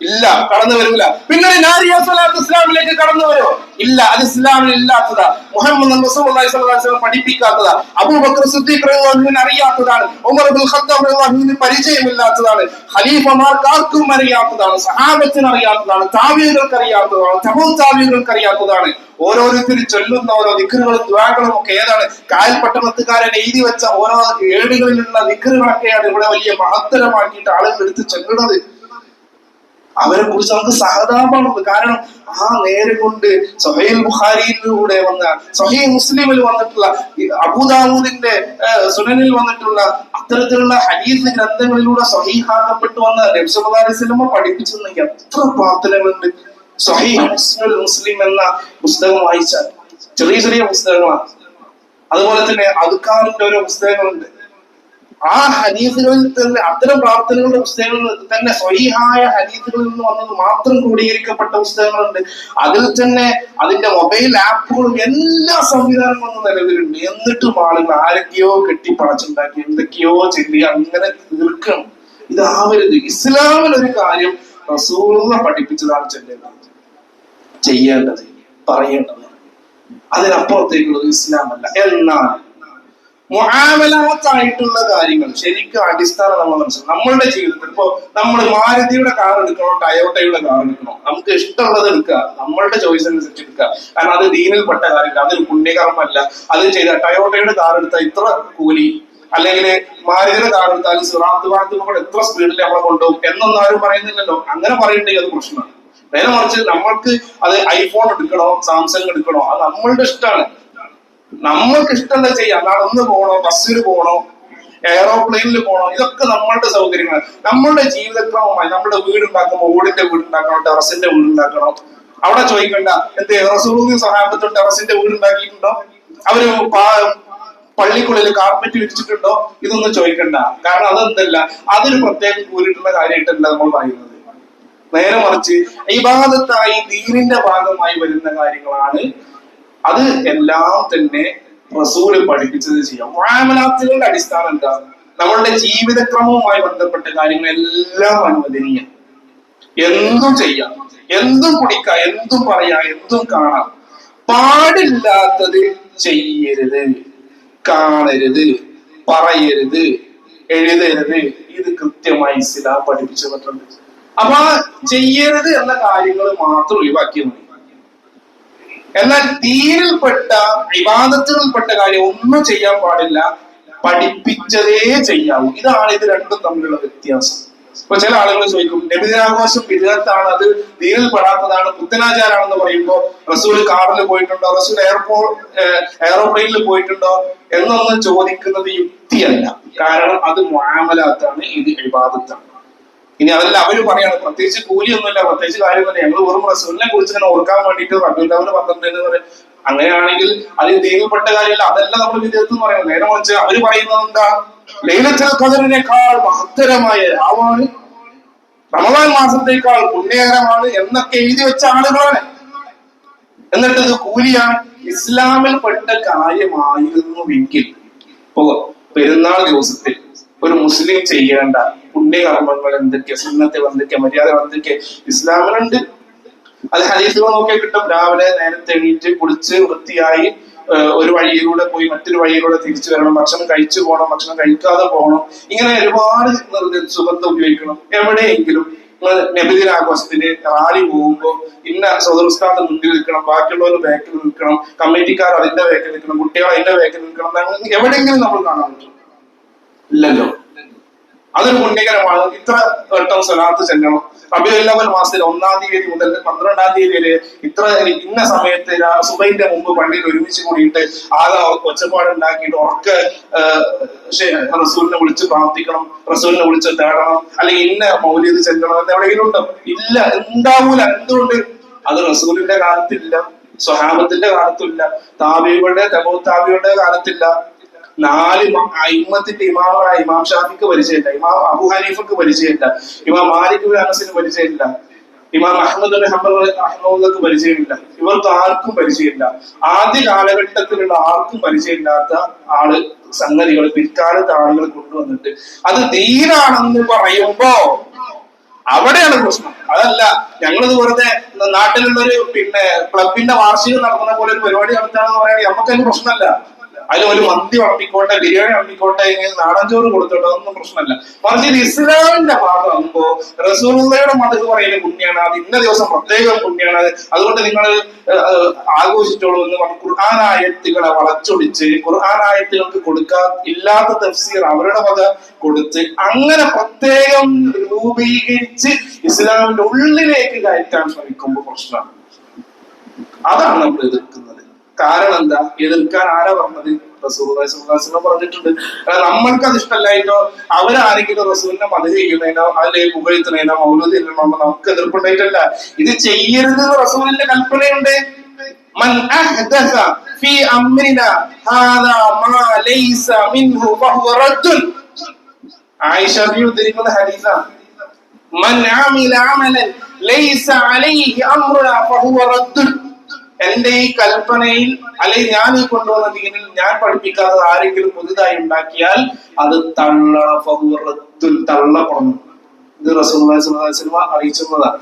ഇല്ല, കടന്നു വരില്ല. പിന്നെ നാരിയ സ്വലാത്ത് ഇസ്ലാമിലേക്ക് കടന്നു വരുമോ? ഇല്ല, അത് ഇസ്ലാമിൽ ഇല്ലാത്തതാ. മുഹമ്മദ് റസൂലുള്ളാഹി സ്വല്ലല്ലാഹു അലൈഹി വസല്ലം പഠിപ്പിക്കാത്തതാ. അബൂബക്കർ സിദ്ദീഖ് റളിയല്ലാഹു അൻഹു അറിയാത്തതാണ്. ഉമർ ഇബ്നുൽ ഖത്താബ് റളിയല്ലാഹു അൻഹു പരിചയമില്ലാത്തതാണ്. ഖലീഫമാർക്ക് ആർക്കും അറിയാത്തതാണ്. സഹാബത്തിന് അറിയാത്തതാണ്. താബിഈങ്ങൾക്ക് അറിയാത്തതാണ്. തബൂ താബിഈങ്ങൾക്ക് അറിയാത്തതാണ്. ഓരോരുത്തരും ചൊല്ലുന്ന ഓരോ ദിക്റുകളും ദുആകളും ഒക്കെ ഏതാണ്? കായൽ പട്ടണത്തുകാരൻ എഴുതി വെച്ച ഓരോ ഏടുകളിലുള്ള ദിക്റുകളൊക്കെയാണ് ഇവിടെ വലിയ മഹത്തരമാക്കിയിട്ട് ആളുകൾ എടുത്ത് ചൊല്ലുന്നത്. അവരെ കുറിച്ച് നമുക്ക് സഹതാപമാണ്. കാരണം ആ നേരെ കൊണ്ട് സഹീഹ് ബുഖാരിയിലൂടെ വന്ന, സഹീഹ് മുസ്ലിമിൽ വന്നിട്ടുള്ള, അബൂദാവൂദിന്റെ സുനനിൽ വന്നിട്ടുള്ള അത്തരത്തിലുള്ള ഹദീസ് ഗ്രന്ഥങ്ങളിലൂടെ സഹീഹാക്കപ്പെട്ടു വന്ന നബി സല്ലല്ലാഹു അലൈഹി വസല്ലം പഠിപ്പിച്ചെന്ന് എത്ര പ്രാർത്ഥനകളുണ്ട്. സഹീഹ് മുസ്ലിം എന്ന പുസ്തകം വായിച്ചാൽ ചെറിയ ചെറിയ പുസ്തകങ്ങളാണ്. അതുപോലെ തന്നെ അദ്കാറിന്റെ ഓരോ പുസ്തകങ്ങളുണ്ട്. ആ ഹദീസുകളിൽ തന്നെ അത്തരം പ്രാർത്ഥനകളുടെ പുസ്തകങ്ങളിൽ തന്നെ സ്വഹീഹായ ഹദീസുകളിൽ നിന്ന് വന്നത് മാത്രം ക്രോഡീകരിക്കപ്പെട്ട പുസ്തകങ്ങളുണ്ട്. അതിൽ തന്നെ അതിന്റെ മൊബൈൽ ആപ്പുകളും എല്ലാ സംവിധാനങ്ങളും നിലവിലുണ്ട്. എന്നിട്ടും ആളുകൾ ആരൊക്കെയോ കെട്ടിപ്പടച്ചുണ്ടാക്കി എന്തൊക്കെയോ ചൊല്ലി അങ്ങനെ തീർക്കണം. ഇതാവരുത്. ഇസ്ലാമിൽ ഒരു കാര്യം റസൂലുള്ളാഹി പഠിപ്പിച്ചതാണ് ചൊല്ലേണ്ടത്, ചെയ്യേണ്ടത്, പറയേണ്ടത്. അതിനപ്പുറത്തേക്കുള്ളത് ഇസ്ലാമല്ല. എന്നാൽ മുആമലാത്തായിട്ടുള്ള കാര്യങ്ങൾ ശരിക്കും അടിസ്ഥാനം നമ്മൾ മനസ്സിലാക്കും. നമ്മളുടെ ജീവിതത്തിൽ ഇപ്പോ നമ്മൾ മാരുതിയുടെ കാർ എടുക്കണോ ടയോട്ടയുടെ കാർ എടുക്കണോ, നമുക്ക് ഇഷ്ടമുള്ളത് എടുക്കുക, നമ്മളുടെ ചോയ്സ് അനുസരിച്ച് എടുക്കുക. കാരണം അത് ദീനിൽപ്പെട്ട കാര്യമില്ല, അതൊരു പുണ്യകർമ്മല്ല. അത് ചെയ്ത ടയോട്ടയുടെ കാർ എടുത്താൽ ഇത്ര കൂലി, അല്ലെങ്കിൽ മാരുതിയുടെ കാർ എടുത്താൽ സിറാത്ത് ഭാഗത്ത് എത്ര സ്പീഡിൽ നമ്മളെ കൊണ്ടുപോകും എന്നൊന്നും ആരും പറയുന്നില്ലല്ലോ. അങ്ങനെ പറയുന്നുണ്ടെങ്കിൽ അത് പ്രശ്നമാണ്. നേരെ മറിച്ച് നമ്മൾക്ക് അത് ഐഫോൺ എടുക്കണോ സാംസങ് എടുക്കണോ അത് നമ്മളുടെ ഇഷ്ടമാണ്. നമ്മൾക്ക് ഇഷ്ടമുള്ളത് ചെയ്യാം. നടന്ന് പോകണോ, ബസ്സിൽ പോകണോ, എയറോപ്ലെയിനിൽ പോകണോ, ഇതൊക്കെ നമ്മളുടെ സൗകര്യങ്ങൾ. നമ്മളുടെ ജീവിതക്രമമായി നമ്മുടെ വീടുണ്ടാക്കുമ്പോൾ ഓടിന്റെ വീടുണ്ടാക്കണോ ടെറസിന്റെ വീടുണ്ടാക്കണോ, അവിടെ ചോദിക്കണ്ട എന്ത് റസൂലുള്ളാഹി സ്വഹാബത്തും ടെറസിന്റെ വീടുണ്ടാക്കിയിട്ടുണ്ടോ, അവര് പള്ളിക്കുള്ളിൽ കാർപ്പറ്റ് വിരിച്ചിട്ടുണ്ടോ, ഇതൊന്നും ചോദിക്കണ്ട. കാരണം അതെന്തല്ല, അതൊരു പ്രത്യേകം കൂരിട്ടുള്ള കാര്യമായിട്ടല്ല നമ്മൾ പറയുന്നത്. നേരെ മറിച്ച് ഇബാദത്തായി ദീനിന്റെ ഭാഗമായി വരുന്ന കാര്യങ്ങളാണ്. അത് എല്ലാം തന്നെ റസൂല് പഠിപ്പിച്ചത് ചെയ്യാം. മുആമലാത്തുകളുടെ അടിസ്ഥാനം എന്താ? നമ്മളുടെ ജീവിതക്രമവുമായി ബന്ധപ്പെട്ട കാര്യങ്ങളെല്ലാം അനുവദനീയം. എന്തും ചെയ്യാം, എന്തും കുടിക്കാം, എന്തും പറയാം, എന്തും കാണാം. പാടില്ലാത്തത് ചെയ്യരുത്, കാണരുത്, പറയരുത്, എഴുതരുത്. ഇത് കൃത്യമായി ഇസ്ലാം പഠിപ്പിച്ചു തന്നിട്ടുണ്ട്. അപ്പൊ ചെയ്യരുത് എന്ന കാര്യങ്ങൾ മാത്രം ഒഴിവാക്കിയാൽ മതി. എന്നാൽ ദീനിൽപ്പെട്ട ഇബാദത്തുകളിൽപ്പെട്ട കാര്യം ഒന്നും ചെയ്യാൻ പാടില്ല, പഠിപ്പിച്ചതേ ചെയ്യാവൂ. ഇതാണ് ഇത് രണ്ടും തമ്മിലുള്ള വ്യത്യാസം. ഇപ്പൊ ചില ആളുകൾ ചോദിക്കും, നബിദിനാഘോഷം ബിദ്അത്താണ്, അത് ദീനിൽ പെടാത്തതാണ്, പുത്തനാചാരാണെന്ന് പറയുമ്പോൾ റസൂൽ കാറിൽ പോയിട്ടുണ്ടോ, റസൂൽ എയറോപ്ലെയിനിൽ പോയിട്ടുണ്ടോ എന്നൊന്നും ചോദിക്കുന്നത് യുക്തിയല്ല. കാരണം അത് മുആമലാത്താണ്, ഇത് ഇബാദത്താണ്. ഇനി അതല്ല അവര് പറയാണ് പ്രത്യേകിച്ച് കൂലിയൊന്നുമില്ല, പ്രത്യേകിച്ച് കാര്യമൊന്നുമില്ല, ഞങ്ങൾ വെറും റസൂലിനെ കുറിച്ച് ഇങ്ങനെ ഓർക്കാൻ വേണ്ടിയിട്ട് റബീഉൽ അവ്വൽ 12 എന്ന് പറയും. അങ്ങനെയാണെങ്കിൽ അത് ദീനിൽപ്പെട്ട കാര്യമല്ല, അതല്ല നമ്മൾ വിദ്യാർത്ഥി എന്ന് പറയുന്നത്. നേരെ മറിച്ച് അവര് പറയുന്നത് എന്താ? ലൈലത്തുൽ ഖദറിനേക്കാൾ മഹത്തരമായ രാവാണ്, റമദാൻ മാസത്തേക്കാൾ പുണ്യകരമാണ് എന്നൊക്കെ എഴുതി വെച്ച ആളുകളാണ്. എന്നിട്ട് ഇത് കൂലിയാണ്. ഇസ്ലാമിൽ പെട്ട കാര്യമായിരുന്നുവെങ്കിൽ ഇപ്പോ പെരുന്നാൾ ദിവസത്തിൽ ഒരു മുസ്ലിം ചെയ്യേണ്ട പുണ്യകർമ്മങ്ങൾ എന്തൊക്കെ, സുന്നത്തുകൾ എന്തൊക്കെ, മര്യാദകൾ എന്തൊക്കെ ഇസ്ലാമിലുണ്ട്. അത് ഹദീസുകൾ നോക്കിയാൽ കിട്ടും. രാവിലെ നേരത്തെ എണീറ്റ് കുളിച്ച് വൃത്തിയായി ഒരു വഴിയിലൂടെ പോയി മറ്റൊരു വഴിയിലൂടെ തിരിച്ചു വരണം, ഭക്ഷണം കഴിച്ചു പോകണം, ഭക്ഷണം കഴിക്കാതെ പോകണം, ഇങ്ങനെ ഒരുപാട് സുഗന്ധം ഉപയോഗിക്കണം. എവിടെയെങ്കിലും നബിദിനാഘോഷത്തിന് റാലി പോകുമ്പോൾ ഇന്ന സദർസ്ഥാനത്ത് മുന്നിൽ നിൽക്കണം, ബാക്കിയുള്ളവർ ബാക്കിൽ നിൽക്കണം, കമ്മിറ്റിക്കാർ അതിന്റെ ബാക്കിൽ നിൽക്കണം, കുട്ടികൾ അതിന്റെ ബാക്കിൽ നിൽക്കണം, എവിടെയെങ്കിലും നമ്മൾ കാണാൻ പറ്റും? ഇല്ലല്ലോ. അതൊരു പുണ്യകരമാണ്. ഇത്ര വട്ടം സ്വലാത്ത് ചെല്ലണം. റബീഉൽ അവ്വൽ മാസത്തിൽ 1-ാം തീയതി മുതൽ 12-ാം തീയതി വരെ ഇന്ന സമയത്ത് സുബഹിന്റെ മുമ്പ് പള്ളിയിൽ ഒരുമിച്ച് കൂടിയിട്ട് ആകെ ഒച്ചപ്പാടുണ്ടാക്കിയിട്ട് ഉറക്കെ റസൂലിനെ വിളിച്ച് പ്രാർത്ഥിക്കണം, റസൂലിനെ വിളിച്ച് തേടണം, അല്ലെങ്കിൽ ഇന്ന മൗലിദ് ചെല്ലണം എന്ന് എവിടെയെങ്കിലും ഉണ്ടോ? ഇല്ല, ഉണ്ടാവൂല. എന്തുകൊണ്ട്? അത് റസൂലിന്റെ കാലത്തില്ല, സ്വഹാബത്തിന്റെ കാലത്തില്ല, താബികളുടെ താബികളുടെ കാലത്തില്ല. 4 അയിമ്മത്തിന്റെ ഇമാമായ ഇമാം ഷാഫിക്ക് പരിചയമില്ല, ഇമാം അബൂ ഹനീഫക്ക് പരിചയമില്ല, ഇമാം മാലിക് ബിൻ അനസിന് പരിചയമില്ല, ഇമാം അഹ്മദ് ബിൻ ഹംബലിന് പരിചയമില്ല. ഇവർക്ക് ആർക്കും പരിചയമില്ല. ആദ്യ കാലഘട്ടത്തിലുള്ള ആർക്കും പരിചയമില്ലാത്ത സംഗതികൾ പിൽക്കാലത്ത് ആളുകൾ കൊണ്ടുവന്നിട്ട് അത് ദീനാണെന്ന് പറയുമ്പോ അവിടെയാണ് പ്രശ്നം. അതല്ല ഞങ്ങളിത് വെറുതെ നാട്ടിലുള്ളൊരു ക്ലബിന്റെ വാർഷികം നടത്തുന്ന പോലെ ഒരു പരിപാടി നടത്താണെന്ന് പറയുകയാണെങ്കിൽ നമുക്കതിന് പ്രശ്നമല്ല. അതിൽ ഒരു മന്തി വളർത്തിക്കോട്ടെ, ബിരിയാണി വളർത്തിക്കോട്ടെ, നാടൻചോറ് കൊടുത്തോട്ടെ, അതൊന്നും പ്രശ്നമല്ല. മറിച്ച് ഇത് ഇസ്ലാമിന്റെ ഭാഗമാകുമ്പോ റസൂലുള്ളാഹിയുടെ മതം പറയുന്ന പുണ്യാണ്, അത് ഇന്ന ദിവസം പ്രത്യേകം പുണ്യാണ്, അതുകൊണ്ട് നിങ്ങൾ ആഘോഷിച്ചോളൂ എന്ന് പറഞ്ഞ് ഖുർആനായത്തുകളെ വളച്ചൊടിച്ച് ഖുർആനായത്തുകൾക്ക് ഇല്ലാത്ത തഫ്സീർ അവരുടെ വക കൊടുത്ത് അങ്ങനെ പ്രത്യേകം രൂപീകരിച്ച് ഇസ്ലാമിന്റെ ഉള്ളിലേക്ക് കയറ്റാൻ ശ്രമിക്കുമ്പോൾ പ്രശ്നമാണ്. അതാണ് നമ്മൾ എതിർക്കുന്നത്. കാരണം എന്താ? എതിർക്കാൻ ആരാ പറഞ്ഞത്? റസൂലുള്ളാഹി സ്വല്ലല്ലാഹു അലൈഹി വസല്ലം പറഞ്ഞിട്ടുണ്ട്. നമ്മൾക്ക് അത് ഇഷ്ടമല്ലായിട്ടോ അവരാരെങ്കിലും റസൂലിനെ മദഹ് ചെയ്യുന്നതിനോ അതിലേക്ക് പുകഴ്ത്തുന്നതിനോ മൗലൂദ് ചെല്ലണോ നമുക്ക് എതിർപ്പുണ്ടായിട്ടല്ല. ഇത് ചെയ്യരുത് റസൂലിന്റെ കൽപ്പനയുണ്ട്. മൻ അഹ്ദസ ഫീ അംരിനാ ഹാദാ മാ ലൈസ മിൻഹു ഫഹുവ റദ്ദുൻ. ആയിഷ ബി ഉദ്ധരിക്കുന്ന ഹദീസാണ്. മൻ അമില അമലൻ ലൈസ അലൈഹി അംറുനാ ഫഹുവ റദ്ദുൻ. എന്റെ ഈ കൽപ്പനയിൽ അല്ലെങ്കിൽ ഞാൻ ഈ കൊണ്ടുവന്ന ദീനിൽ ഞാൻ പഠിപ്പിക്കാത്തത് ആരെങ്കിലും പുതുതായി ഉണ്ടാക്കിയാൽ അത് തള്ളപ്പെടുന്നു. ഇത് റസൂലുള്ളാഹി സ്വല്ലല്ലാഹു അലൈഹി വസല്ലം അറിയിച്ചതാണ്.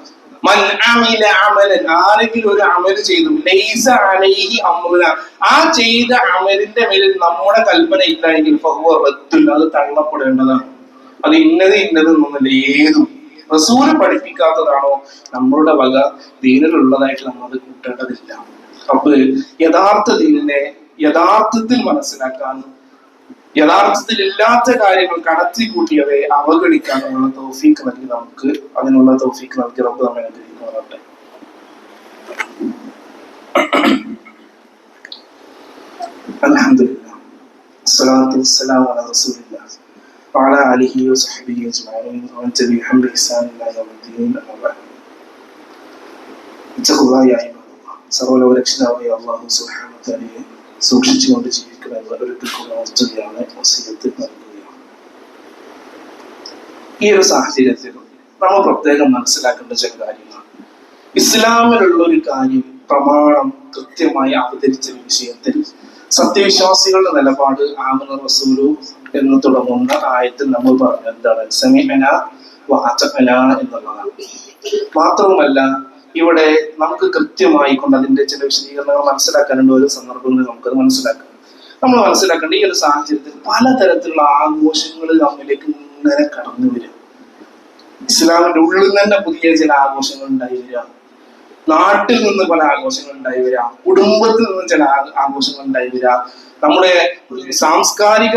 മൻ അമില അമലൻ, ആരെങ്കിലും ഒരു അമൽ ചെയ്തു, ലൈസ അലൈഹി അംറുനാ, ആ ചെയ്ത അമലിന്റെ മേലിൽ നമ്മുടെ കൽപ്പന ഇല്ലായെങ്കിൽ ഫഹുവ റദ്ദുൻ, അത് തള്ളപ്പെടേണ്ടതാണ്. അത് ഇന്നത് എന്നൊന്നുമില്ല. ഏതും റസൂല് പഠിപ്പിക്കാത്തതാണോ നമ്മളുടെ വക ദീനിലുള്ളതായിട്ട് നമ്മൾ കൂട്ടേണ്ടതില്ല. അപ്പൊ യഥാർത്ഥ ദീനിനെ യഥാർത്ഥത്തിൽ മനസ്സിലാക്കാൻ, യഥാർത്ഥത്തിൽ ഇല്ലാത്ത കാര്യങ്ങൾ കടത്തി കൂട്ടിയവയെ അവഗണിക്കാനുള്ള തൗഫീഖ് നൽകി നമുക്ക് അതിനുള്ള തൗഫീഖ് നൽകി റബ്ബ് നമ്മെ അനുഗ്രഹിക്കുന്നുണ്ട്. അൽഹംദുലില്ലാഹ് വസ്സലാത്തു വസ്സലാമു അലാ റസൂലില്ലാഹ് وعلى آله وصحبه أجمعين ومن تبعهم بإحسان إلى يوم الدين. أما بعد. اتقوا الله يا عباد الله. സർവ്വലോകരക്ഷിതാവായ അല്ലാഹു സുബ്ഹാനഹു വ തആലയെ സൂക്ഷിച്ചുകൊണ്ട് ജീവിക്കണമെന്ന് ഒരിക്കൽക്കൂടെ ഓർത്തുകയാണ്, വസിയത്ത് നൽകുകയാണ്. ഈ ഒരു സാഹചര്യത്തിൽ നമ്മൾ പ്രത്യേകം മനസ്സിലാക്കേണ്ട ചില കാര്യങ്ങളാണ്. ഇസ്ലാമിലുള്ള ഒരു കാര്യം പ്രമാണം കൃത്യമായി അവതരിച്ച വിഷയത്തിൽ സത്യവിശ്വാസികളുടെ നിലപാട് ആമന റസൂലു എന്ന് തുടങ്ങുന്ന ആയത്തിൽ നമ്മൾ പറഞ്ഞത് എന്താണ്? സമീഅന വഅതഅന എന്നുള്ളതാണ്. മാത്രവുമല്ല ഇവിടെ നമുക്ക് കൃത്യമായി കൊണ്ട് അതിന്റെ ചില വിശദീകരണങ്ങൾ മനസ്സിലാക്കാനുള്ള ഒരു സന്ദർഭങ്ങളിൽ നമുക്കത് മനസ്സിലാക്കാം. നമ്മൾ മനസ്സിലാക്കേണ്ട ഈ ഒരു സാഹചര്യത്തിൽ പലതരത്തിലുള്ള ആഘോഷങ്ങൾ നമ്മിലേക്ക് ഇങ്ങനെ കടന്നു വരിക. ഇസ്ലാമിന്റെ ഉള്ളിൽ തന്നെ പുതിയ ചില ആഘോഷങ്ങൾ ഉണ്ടായി വരിക, നാട്ടിൽ നിന്ന് പല ആഘോഷങ്ങൾ ഉണ്ടായി വരിക, കുടുംബത്തിൽ നിന്ന് ചില ആഘോഷങ്ങൾ ഉണ്ടായി വരിക, നമ്മുടെ സാംസ്കാരിക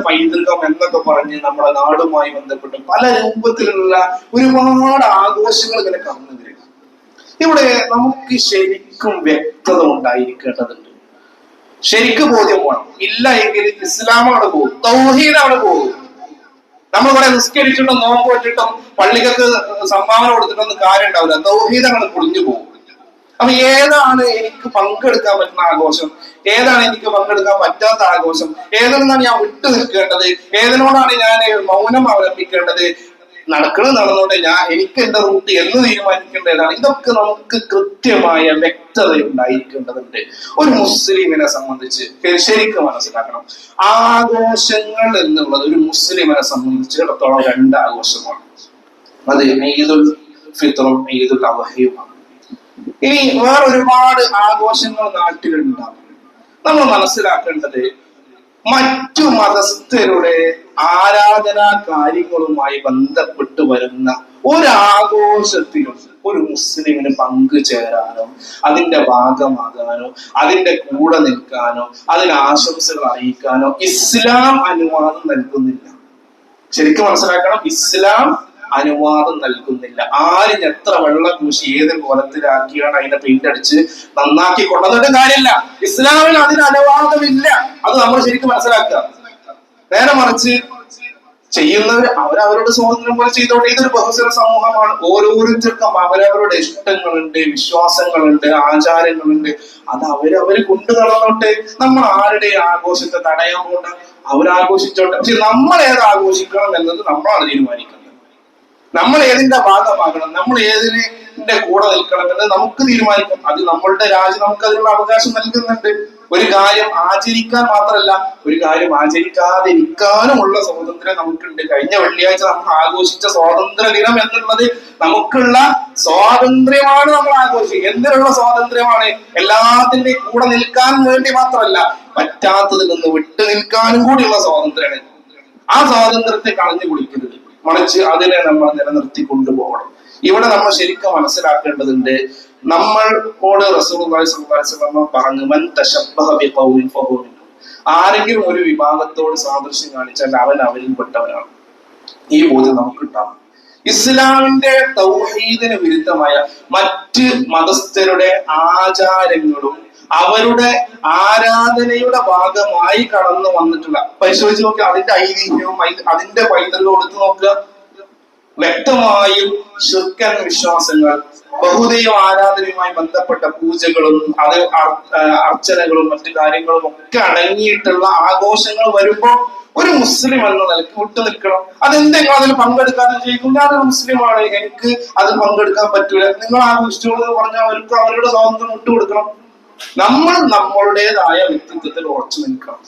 പൈതൃകം എന്നൊക്കെ പറഞ്ഞ് നമ്മുടെ നാടുമായി ബന്ധപ്പെട്ട് പല രൂപത്തിലുള്ള ഒരുപാട് ആഘോഷങ്ങൾ ഇങ്ങനെ കടന്നു വരിക. ഇവിടെ നമുക്ക് ശരിക്കും വ്യക്തത ഉണ്ടായിരിക്കേണ്ടതുണ്ട്. ശരിക്കും ബോധ്യം വേണം. ഇല്ല എങ്കിൽ ഇസ്ലാമാണ് പോകും, തൗഹീദാണ് പോകും. നമ്മൾ ഇവിടെ നിസ്കരിച്ചിട്ടും നോമ്പ് വെച്ചിട്ടും പള്ളികൾക്ക് സംഭാവന കൊടുത്തിട്ടൊന്നും കാര്യം ഉണ്ടാവില്ല. തൗഹീദാണ് പൊളിഞ്ഞു പോകും. അപ്പൊ ഏതാണ് എനിക്ക് പങ്കെടുക്കാൻ പറ്റുന്ന ആഘോഷം, ഏതാണ് എനിക്ക് പങ്കെടുക്കാൻ പറ്റാത്ത ആഘോഷം, ഏതിനാണ് ഞാൻ വിട്ടു നിൽക്കേണ്ടത്, ഏതിനോടാണ് ഞാൻ മൗനം അവലംബിക്കേണ്ടത്, നടന്നോട്ടെ, എനിക്ക് എന്റെ റൂട്ട് എന്ന് തീരുമാനിക്കേണ്ടതാണ്. ഇതൊക്കെ നമുക്ക് കൃത്യമായ വ്യക്തത ഉണ്ടായിരിക്കേണ്ടതുണ്ട്. ഒരു മുസ്ലിമിനെ സംബന്ധിച്ച് ശരിക്കും മനസ്സിലാക്കണം, ആഘോഷങ്ങൾ എന്നുള്ളത് ഒരു മുസ്ലിമിനെ സംബന്ധിച്ചിടത്തോളം രണ്ട് ആഘോഷമാണ്. അത് ഈദുൽ ഫിത്റും ഈദുൽ അദ്ഹയുമാണ്. ഇനി വേറെ ഒരുപാട് ആഘോഷങ്ങൾ നാട്ടിലുണ്ടാവും. നമ്മൾ മനസ്സിലാക്കേണ്ടത് മറ്റു മതസ്ഥരുടെ ആരാധനാ കാര്യങ്ങളുമായി ബന്ധപ്പെട്ട് വരുന്ന ഒരാഘോഷത്തിലും ഒരു മുസ്ലിമിന് പങ്കുചേരാനോ അതിന്റെ ഭാഗമാകാനോ അതിന്റെ കൂടെ നിൽക്കാനോ അതിന് ആശംസകൾ അറിയിക്കാനോ ഇസ്ലാം അനുവാദം നൽകുന്നില്ല. ശരിക്കും മനസ്സിലാക്കണം, ഇസ്ലാം അനുവാദം നൽകുന്നില്ല. ആരിന് എത്ര വെള്ളം പൂശി ഏത് കോലത്തിലാക്കിയാണ് അതിനെ പെയിന്റ് അടിച്ച് നന്നാക്കി കൊണ്ടുവന്നിട്ട് കാര്യമില്ല. ഇസ്ലാമിൽ അതിന് അനുവാദമില്ല. അത് നമ്മൾ ശരിക്കും മനസ്സിലാക്കുക. നേരെ മറിച്ച് ചെയ്യുന്നവർ അവരവരുടെ സ്വാതന്ത്ര്യം പോലെ ചെയ്തോട്ടെ. ഇതൊരു ബഹുജന സമൂഹമാണ്. ഓരോരുത്തർക്കും അവരവരുടെ ഇഷ്ടങ്ങളുണ്ട്, വിശ്വാസങ്ങളുണ്ട്, ആചാരങ്ങളുണ്ട്. അത് അവരവര് കൊണ്ടു നടന്നോട്ടെ. നമ്മൾ ആരുടെ ആഘോഷത്തെ തടയാൻ പോകണ്ട. അവരാഘോഷിച്ചോട്ടെ. പക്ഷെ നമ്മൾ ഏത് ആഘോഷിക്കണം എന്നത് നമ്മളാണ് തീരുമാനിക്കുന്നത്. നമ്മൾ ഏതിന്റെ ഭാഗമാകണം, നമ്മൾ ഏതിന്റെ കൂടെ നിൽക്കണം എന്ന് നമുക്ക് തീരുമാനിക്കാം. അത് നമ്മളുടെ രാജ്യം നമുക്ക് അതിനുള്ള അവകാശം നൽകുന്നുണ്ട്. ഒരു കാര്യം ആചരിക്കാൻ മാത്രമല്ല, ഒരു കാര്യം ആചരിക്കാതിരിക്കാനുമുള്ള സ്വാതന്ത്ര്യം നമുക്കുണ്ട്. കഴിഞ്ഞ വെള്ളിയാഴ്ച നമ്മൾ ആഘോഷിച്ച സ്വാതന്ത്ര്യ ദിനം എന്നുള്ളത് നമുക്കുള്ള സ്വാതന്ത്ര്യമാണ്. നമ്മൾ ആഘോഷിക്കുക എന്തിനുള്ള സ്വാതന്ത്ര്യമാണ്? എല്ലാത്തിന്റെയും കൂടെ നിൽക്കാൻ വേണ്ടി മാത്രമല്ല, പറ്റാത്തതിൽ നിന്ന് വിട്ടു നിൽക്കാനും കൂടിയുള്ള സ്വാതന്ത്ര്യമാണ്. ആ സ്വാതന്ത്ര്യത്തെ കളഞ്ഞു കുടിക്കരുത്, മറിച്ച് അതിനെ നമ്മൾ നിലനിർത്തി കൊണ്ടുപോകണം. ഇവിടെ നമ്മൾ ശരിക്കും മനസ്സിലാക്കേണ്ടതുണ്ട്. നമ്മളോട് റസൂലുള്ളാഹി സ്വല്ലല്ലാഹു അലൈഹി വസല്ലം പറഞ്ഞു, മൻ തശബ്ബഹ ബിഖൗമിൻ ഫഹുവ മിൻഹും. ആരെങ്കിലും ഒരു വിഭാഗത്തോട് സാദൃശ്യം കാണിച്ചാൽ അവൻ അവരിൽ പെട്ടവനാണ്. ഈ ബോധ്യം നമുക്കുണ്ടാവും. ഇസ്ലാമിന്റെ തൗഹീദിന് വിരുദ്ധമായ മറ്റ് മതസ്ഥരുടെ ആചാരങ്ങളും അവരുടെ ആരാധനയുടെ ഭാഗമായി കടന്നു വന്നിട്ടുള്ള പരിശോധിച്ച് നോക്കുക. അതിന്റെ ഐതിഹ്യവും അതിന്റെ പൈതൃകവും എടുത്തു നോക്കുക. വ്യക്തമായും ശിർക്കൻ വിശ്വാസങ്ങൾ, ബഹുദൈവ ആരാധനയുമായി ബന്ധപ്പെട്ട പൂജകളും അത് അർച്ചനകളും മറ്റു കാര്യങ്ങളും ഒക്കെ അടങ്ങിയിട്ടുള്ള ആഘോഷങ്ങൾ വരുമ്പോൾ ഒരു മുസ്ലിം എന്ന നിലയ്ക്ക് വിട്ടു നിൽക്കണം. അതെന്തെങ്കിലും അതിൽ പങ്കെടുക്കാതെ ചെയ്യും, ഞാനൊരു മുസ്ലിമാണ്, എനിക്ക് അത് പങ്കെടുക്കാൻ പറ്റൂല, നിങ്ങൾ ആഘോഷിച്ചോളൂ എന്ന് പറഞ്ഞാൽ അവർക്ക് അവരുടെ സ്വാതന്ത്ര്യം വിട്ടുകൊടുക്കണം. നമ്മൾ നമ്മളുടേതായ വ്യക്തിത്വത്തിൽ ഉറച്ചു നിൽക്കണം.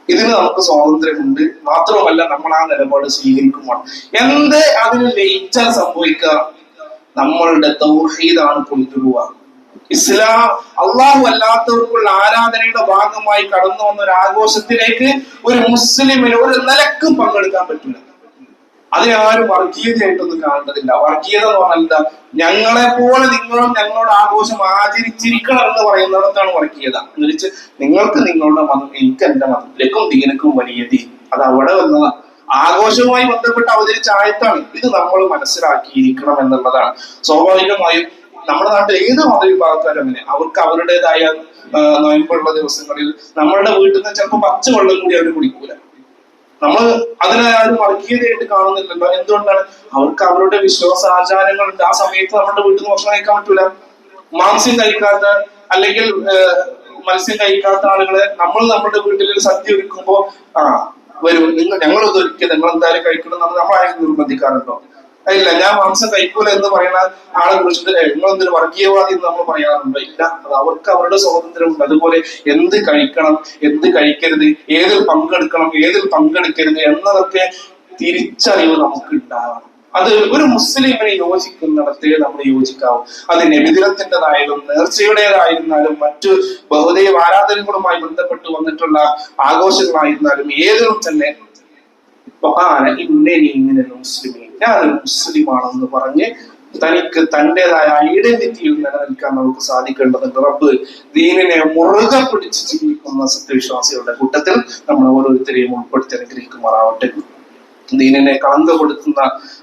ഇതിന് നമുക്ക് സ്വാതന്ത്ര്യമുണ്ട്. മാത്രമല്ല നമ്മൾ ആ നിലപാട് സ്വീകരിക്കുമ്പോൾ എന്ത് അതിന് ലയിച്ചാൽ സംഭവിക്കുക? നമ്മളുടെ തൗഹീദാണ് പൊളിഞ്ഞുപോവുക. ഇസ്ലാം അള്ളാഹു അല്ലാത്തവർക്കുള്ള ആരാധനയുടെ ഭാഗമായി കടന്നു വന്ന ഒരു ആഘോഷത്തിലേക്ക് ഒരു മുസ്ലിമിന് ഒരു നിലക്കും പങ്കെടുക്കാൻ പറ്റില്ല. അതിനാരും വർഗീയതയായിട്ടൊന്നും കാണേണ്ടതില്ല. വർഗീയത എന്ന് പറഞ്ഞാൽ എന്താ? ഞങ്ങളെ പോലെ നിങ്ങളും ഞങ്ങളുടെ ആഘോഷം ആചരിച്ചിരിക്കണം എന്ന് പറയുന്നിടത്താണ് വർഗീയത. എന്ന് വെച്ച് നിങ്ങൾക്ക് നിങ്ങളുടെ മതം, എനിക്ക് എന്റെ മതം, ലക്കും ദീനക്കും വലിയ ദീൻ. അത് അവിടെ വന്നതാണ്. ആഘോഷവുമായി ബന്ധപ്പെട്ട് അവതരിച്ച ആയത്താണ്. ഇത് നമ്മൾ മനസ്സിലാക്കിയിരിക്കണം എന്നുള്ളതാണ്. സ്വാഭാവികമായും നമ്മുടെ നാട്ടിൽ ഏത് മതവിഭാഗക്കാരും അങ്ങനെ അവർക്ക് അവരുടേതായ നോയമ്പുള്ള ദിവസങ്ങളിൽ നമ്മളുടെ വീട്ടിൽ നിന്ന് ചിലപ്പോൾ പച്ചവെള്ളം കൂടി അവർ കുടിക്കൂല. നമ്മൾ അതിനെ ആരും വർഗീയതയായിട്ട് കാണുന്നില്ലല്ലോ. എന്തുകൊണ്ടാണ്? അവർക്ക് അവരുടെ വിശ്വാസാചാരങ്ങളുണ്ട്. ആ സമയത്ത് നമ്മുടെ വീട്ടിൽ നിന്ന് ഭക്ഷണം കഴിക്കാൻ പറ്റൂല. മാംസ്യം കഴിക്കാത്ത അല്ലെങ്കിൽ മത്സ്യം കഴിക്കാത്ത ആളുകളെ നമ്മൾ നമ്മുടെ വീട്ടിൽ സദ്യ ഒരുക്കുമ്പോ വരും, ഞങ്ങളത് ഒരിക്കലും നിങ്ങൾ എന്തായാലും കഴിക്കണം എന്ന് നമ്മളാരും നിർബന്ധിക്കാറുണ്ടോ? ഇല്ല, ഞാൻ മാംസം കഴിക്കൂല എന്ന് പറയുന്ന ആളെ കുറിച്ചിട്ട് നിങ്ങളെന്തൊരു വർഗീയവാദി എന്ന് നമ്മൾ പറയാറുണ്ടോ? ഇല്ല, അത് അവർക്ക് അവരുടെ സ്വാതന്ത്ര്യമുണ്ട്. അതുപോലെ എന്ത് കഴിക്കണം, എന്ത് കഴിക്കരുത്, ഏതിൽ പങ്കെടുക്കണം, ഏതിൽ പങ്കെടുക്കരുത് എന്നതൊക്കെ തിരിച്ചറിവ് നമുക്ക് ഉണ്ടാകണം. അത് ഒരു മുസ്ലിമിനെ യോജിക്കുന്നിടത്തേ നമ്മൾ യോജിക്കാവും. അത് നബിദിനത്തിൻ്റെതായാലും നേർച്ചയുടേതായിരുന്നാലും മറ്റു ബഹുദൈവ ആരാധനകളുമായി ബന്ധപ്പെട്ട് വന്നിട്ടുള്ള ആഘോഷങ്ങളായിരുന്നാലും ഏതിലും തന്നെ മുസ്ലിമീൻ, ഞാനൊരു മുസ്ലിമാണെന്ന് പറഞ്ഞ് തനിക്ക് തൻ്റെതായ ഐഡന്റിറ്റിയിൽ നിലനിൽക്കാൻ നമുക്ക് സാധിക്കേണ്ടതുണ്ട്. റബ്ബ് ദീനിനെ മുറുകെ പിടിച്ച് ജീവിക്കുന്ന സത്യവിശ്വാസികളുടെ കൂട്ടത്തിൽ നമ്മൾ ഓരോരുത്തരെയും ഉൾപ്പെടുത്തി അനുഗ്രഹിക്കുമാറാവട്ടെ. ദീനിനെ കളങ്കപ്പെടുത്തുന്ന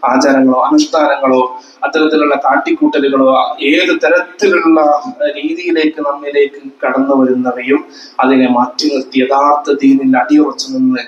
ആചാരങ്ങളോ അനുഷ്ഠാനങ്ങളോ അത്തരത്തിലുള്ള കാട്ടിക്കൂട്ടലുകളോ ഏത് തരത്തിലുള്ള രീതിയിലേക്ക് നമ്മിലേക്ക് കടന്നു വരുന്നവയും അതിനെ മാറ്റി നിർത്തി യഥാർത്ഥ ദീനിൽ അടിയുറച്ചു നിന്ന്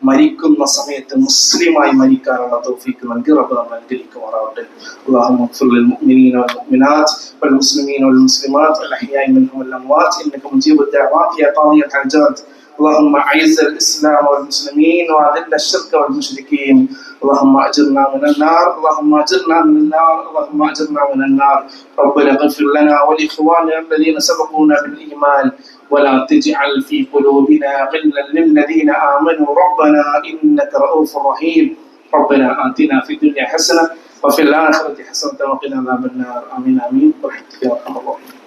മരിക്കുന്ന സമയത്ത് മുസ്ലിമായി മരിക്കാനുള്ള തൗഫീഖ് നൽകി റബ്ബ് നമ്മൾ അനുഗ്രഹിക്കുമാറാവട്ടെ. അല്ലാഹുമ്മ ഗ്ഫിർ ലിൽ മുഅ്മിനീന വൽ മുഅ്മിനാത്ത് വൽ മുസ്ലിമീന വൽ മുസ്ലിമാത്ത് വൽ അഹ്യാഇ മിൻഹും വൽ അംവാത്ത് ഇന്നക മുജീബുദ് ദഅവാത് യാ ഖാദിയൽ ഹജാത്ത്. اللهم أعز الإسلام والمسلمين وأذل الشرك والمشركين. اللهم أجرنا من النار، اللهم أجرنا من النار، اللهم أجرنا من النار. ربنا اغفر لنا ولإخواننا الذين سبقونا بالإيمان ولا تجعل في قلوبنا غلا للذين آمنوا ربنا إنك رؤوف رحيم. ربنا آتنا في الدنيا حسنة وفي الآخرة حسنة وقنا عذاب النار. آمين آمين برحمتك يا أرحم الراحمين.